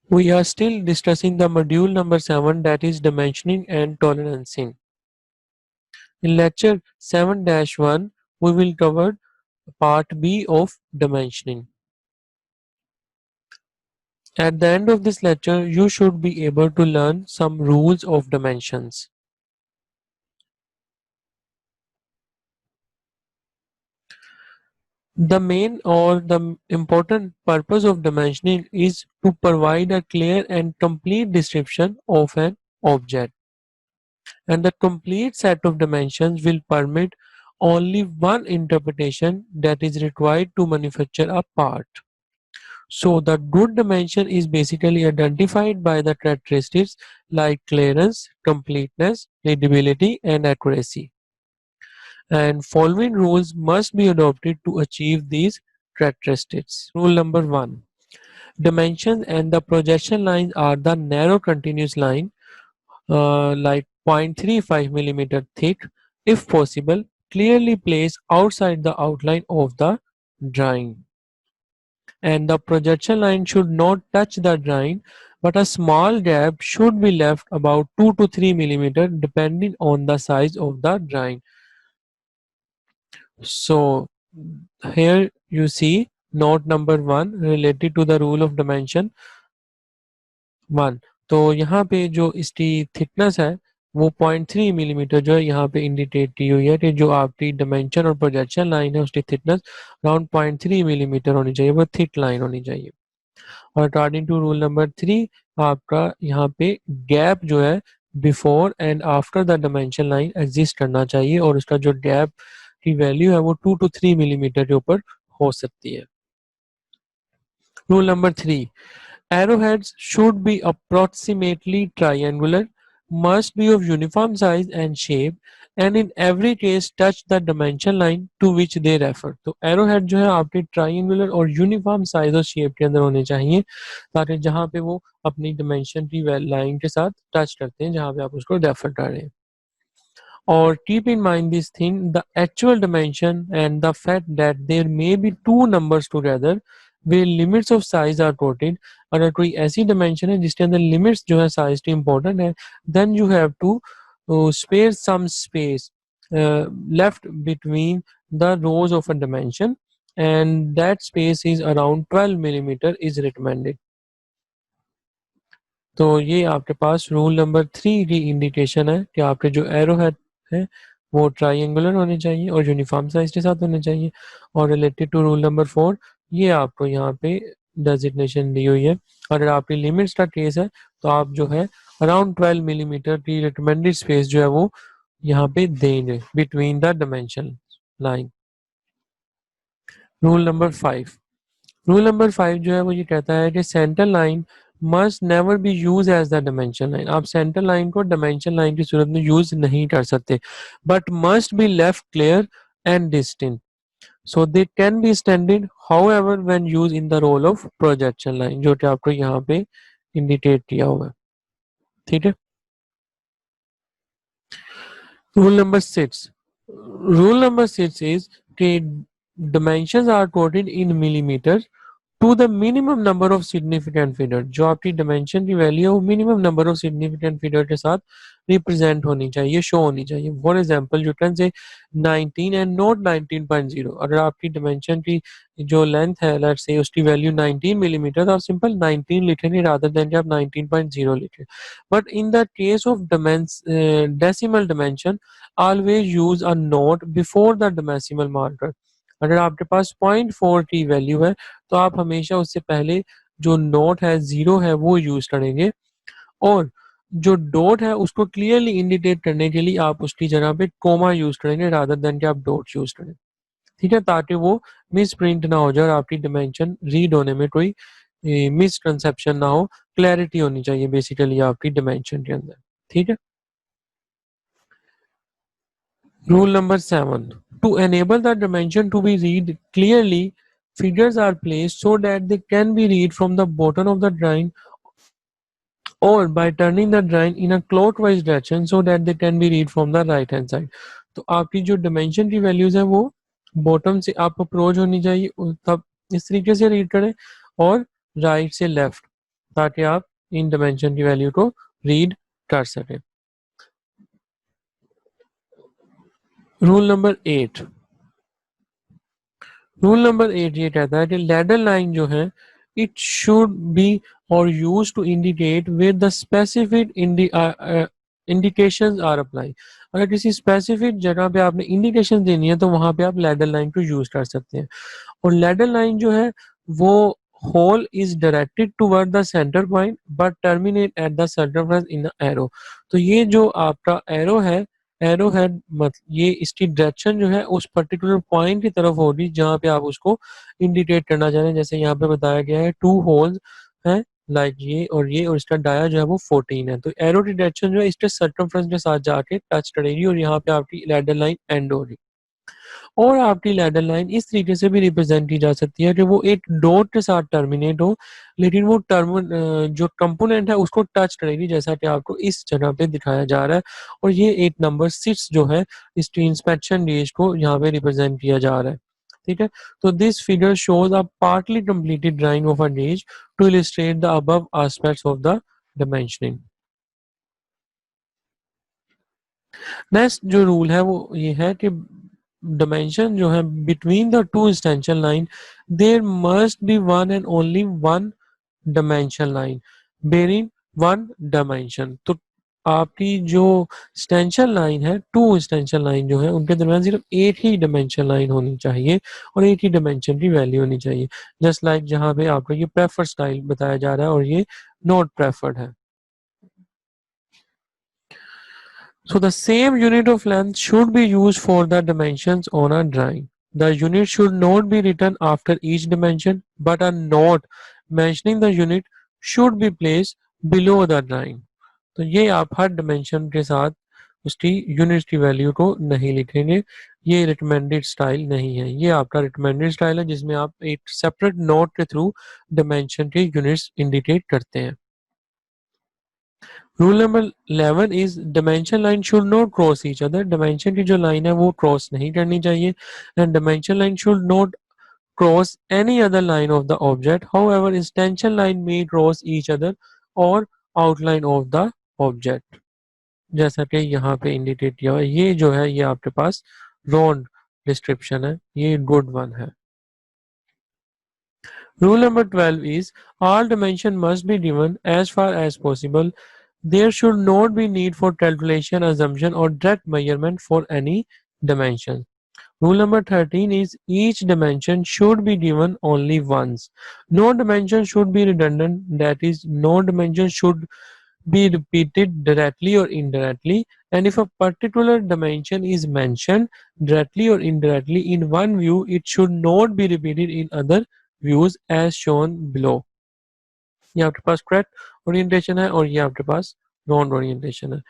We are still discussing the module number 7, that is dimensioning and tolerancing. In lecture 7-1, we will cover part B of dimensioning. At the end of this lecture, you should be able to learn some rules of dimensions. The main or the important purpose of dimensioning is to provide a clear and complete description of an object. And the complete set of dimensions will permit only one interpretation that is required to manufacture a part. So the good dimension is basically identified by the characteristics like clearance, completeness, readability, and accuracy. And following rules must be adopted to achieve these characteristics. Rule number 1. Dimensions and the projection lines are the narrow continuous line like 0.35 millimeter thick, if possible, clearly placed outside the outline of the drawing. And the projection line should not touch the drawing, but a small gap should be left about 2 to 3 millimeter depending on the size of the drawing. So here you see note number 1 related to the rule of dimension 1. तो यहाँ पे जो इसकी thickness है वो 0.3 millimetre जो है यहाँ पे इंडिकेट की हुई है कि जो आपकी डायमेंशन और प्रोजेक्शन लाइन है उसकी थिकनेस अराउंड 0.3 मिलीमीटर होनी चाहिए, वो थिक लाइन होनी चाहिए. और अकॉर्डिंग टू रूल नंबर 3 आपका यहाँ पे गैप जो है before and after the dimension line exist करना चाहिए और उसका जो गैप की वैल्यू है वो 2 to 3 मिलीमीटर के ऊपर हो सकती है. Rule number 3. Arrowheads should be approximately triangular, must be of uniform size and shape, and in every case touch the dimension line to which they refer. तो arrowhead जो है आपके triangular और uniform size और shape के अंदर होने चाहिए ताकि जहाँ पे वो अपनी dimension की लाइन के साथ टच करते हैं जहाँ पे आप उसको रेफर कर रहे हैं. Or keep in mind this thing, the actual dimension and the fact that there may be two numbers together where limits of size are quoted. अगर कोई ऐसी dimension है जिसके अंदर limits जो है size की important है, then you have to spare some space left between the rows of a dimension, and that space is around 12 millimeter is recommended. तो ये आपके पास रूल नंबर 3 की इंडिकेशन है कि आपके जो एरो है वो ट्राइंगुलर होने चाहिए और यूनिफॉर्म साइज के साथ होने चाहिए. और रिलेटेड टू रूल नंबर 4 ये आपको यहाँ पे डेजिग्नेशन दी हुई है. अगर आपकी लिमिट्स का केस है तो आप जो है अराउंड 12 मिलीमीटर की रिकमेंडेड स्पेस जो है वो यहाँ पे देंगे between the dimension line. Rule number 5. Rule number 5 जो है वो ये कहता है कि centre line must never be use as the dimension line. आप सेंटर लाइन को डायमेंशन लाइन की सूरत में यूज नहीं कर सकते, but must be left clear and distinct so they can be standard however when use in the role of projection line, जो कि आपको यहाँ पे इंडिकेट किया हुआ है. ठीक है. Rule number 6. Rule number 6 is कि dimensions are quoted in millimeters to the minimum number of significant figure. जो आपकी dimension की वैल्यू है वो minimum number of significant figure के साथ रिप्रेजेंट होनी चाहिए, शो होनी चाहिए. For example you can say 19 and not 19.0. अगर आपकी dimension की जो लेंथ है लेट्स से उसकी वैल्यू 19 मिलीमीटर तो आप सिंपल 19 लिखेंगे रादर देन कि आप 19.0 लिखें. But in the case of decimal dimension always use a note before the decimal marker. अगर आपके पास 0.4 की वैल्यू है तो आप हमेशा उससे पहले जो नोट है जीरो है वो यूज करेंगे और जो डॉट है उसको क्लियरली इंडिकेट करने के लिए आप उसकी जगह पे कोमा यूज करेंगे रादर देन कि आप डॉट यूज करें. ठीक है, ताकि वो मिस प्रिंट ना हो जाए और आपकी डिमेंशन रीड होने में कोई मिसकंसेप्शन ना हो. क्लैरिटी होनी चाहिए बेसिकली आपकी डिमेंशन के अंदर. ठीक है. Rule number 7. To enable the dimension to be read clearly, figures are placed so that they can be read from the bottom of the drawing or by turning the drawing in a clockwise direction so that they can be read from the right hand side. तो आपकी जो dimension की values है वो bottom से आप approach होनी चाहिए तब इस तरीके से read करें और right से left. ताकि आप इन डायमेंशन की वैल्यू को रीड कर सकें। रूल नंबर 8 ये कहता है कि लैडर लाइन जो है इट शुड बी और use to indicate with the specific indications are apply. अगर किसी स्पेसिफिक जगह पे आपने इंडिकेशन देनी है तो वहां पे आप लैडर लाइन को यूज कर सकते हैं। और लैडर लाइन जो है वो hole is directed toward the centre point but terminate at the circumference in arrow. तो ये जो आपका एरो है मतलब ये इसकी डायरेक्शन जो है उस पर्टिकुलर पॉइंट की तरफ होगी जहाँ पे आप उसको इंडिकेट करना चाह रहे हैं। जैसे यहाँ पे बताया गया है 2 होल्स हैं लाइक ये और इसका डाया जो है वो 14 है। तो एरो की डायरेक्शन जो है इसके सर्कमफ्रेंस के साथ जाके टच करेगी और यहाँ पे आपकी लैडर लाइन एंड होगी। और आपकी लैडर लाइन इस तरीके से भी रिप्रेजेंट की जा सकती है कि वो एक डॉट के साथ टर्मिनेट हो लेकिन वो जो कंपोनेंट है उसको टच करेगी जैसा कि आपको इस जगह पे दिखाया जा रहा है। और ये एक नंबर 6 जो है इसकी इंस्पेक्शन गेज को यहाँ पे रिप्रेजेंट किया जा रहा है। ठीक है, तो this figure shows a partly completed drawing of a gauge to illustrate the above aspects of the dimensioning. Next जो रूल है वो ये है कि dimension जो है between the two extension line there must be one and only one dimension line bearing one dimension। तो आपकी जो एक्सटेंशन लाइन है टू एक्सटेंशन लाइन जो है उनके दरमियान सिर्फ एक ही डायमेंशन लाइन होनी चाहिए और एक ही डायमेंशन की वैल्यू होनी चाहिए। जस्ट लाइक जहाँ पे आपको ये प्रेफर स्टाइल बताया जा रहा है और ये नॉट प्रेफर्ड है। So the same unit of length should be used for the dimensions on a drawing. The unit should not be written after each dimension, but a note mentioning the unit should be placed below the drawing. तो ये आप हर dimension के साथ उसकी unit की value को नहीं लिखेंगे। ये रिकमेंडेड स्टाइल नहीं है, ये आपका रिकमेंडेड स्टाइल है जिसमें आप एक सेपरेट नोट के थ्रू डिमेंशन के यूनिट्स इंडिकेट करते हैं। Rule number 11 is dimension line should not cross each other. Dimension की जो लाइन है वो क्रॉस नहीं करनी चाहिए and dimension line should not cross any other line of the object. However extension line may cross each other और outline of the object जैसा कि यहाँ पे इंडिकेट किया हुआ है। ये जो है ये आपके पास रॉन्ग डिस्क्रिप्शन है, ये गुड वन है। Rule number 12 is all dimension must be given as far as possible. There should not be need for calculation, assumption or direct measurement for any dimension. Rule number 13 is each dimension should be given only once. No dimension should be redundant, that is, no dimension should be repeated directly or indirectly. And if a particular dimension is mentioned directly or indirectly in one view, it should not be repeated in other views as shown below. ये आपके पास correct orientation है और ये आपके पास wrong orientation है।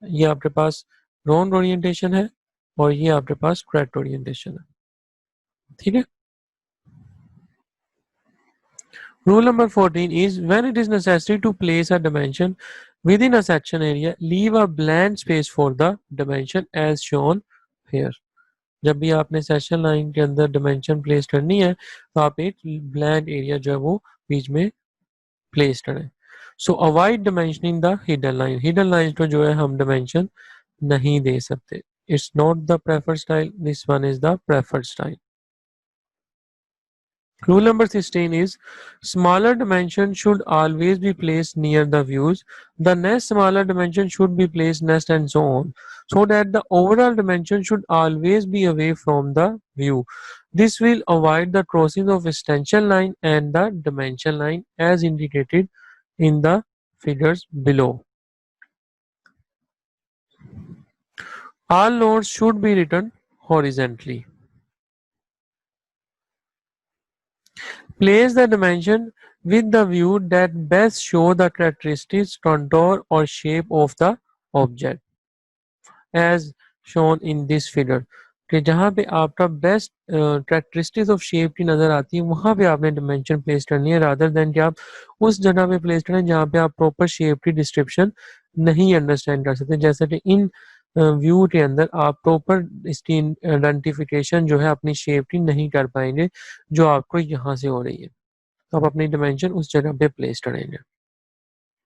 ये आपके पास wrong orientation है और ये आपके पास करेक्ट ओरिएंटेशन है। ठीक है। Rule number 14 is when it is necessary to place a dimension within a section area, leave a blank space for the dimension as shown here. जब भी आपने सेक्शन लाइन के अंदर डिमेंशन प्लेस करनी है तो आप एक ब्लैंक एरिया जो है वो बीच में प्लेस करें। सो avoid dimensioning the hidden line. Hidden line को जो है हम डिमेंशन नहीं दे सकते। It's not the preferred style, this one is the preferred style. Rule number 16 is smaller dimension should always be placed near the views. The next smaller dimension should be placed next and so on, so that the overall dimension should always be away from the view. This will avoid the crossing of extension line and the dimension line as indicated in the figures below. All nodes should be written horizontally. Place the dimension with the view that best show the characteristics, contour or shape of the object as shown in this figure। कि जहाँ पे आपका best characteristics of shape की नज़र आती है वहाँ पे आपने डिमेंशन प्लेस करनी है रादर देन कि आप उस जगह पे प्लेस करें जहाँ पे आप प्रॉपर शेप की डिस्क्रिप्शन नहीं अंडरस्टैंड कर सकते। जैसे कि इन व्यू के अंदर आप प्रॉपर इसकी आइडेंटिफिकेशन जो है अपनी शेप की नहीं कर पाएंगे जो आपको यहाँ से हो रही है। तो आप अपनी डिमेंशन उस जगह पे प्लेस करेंगे।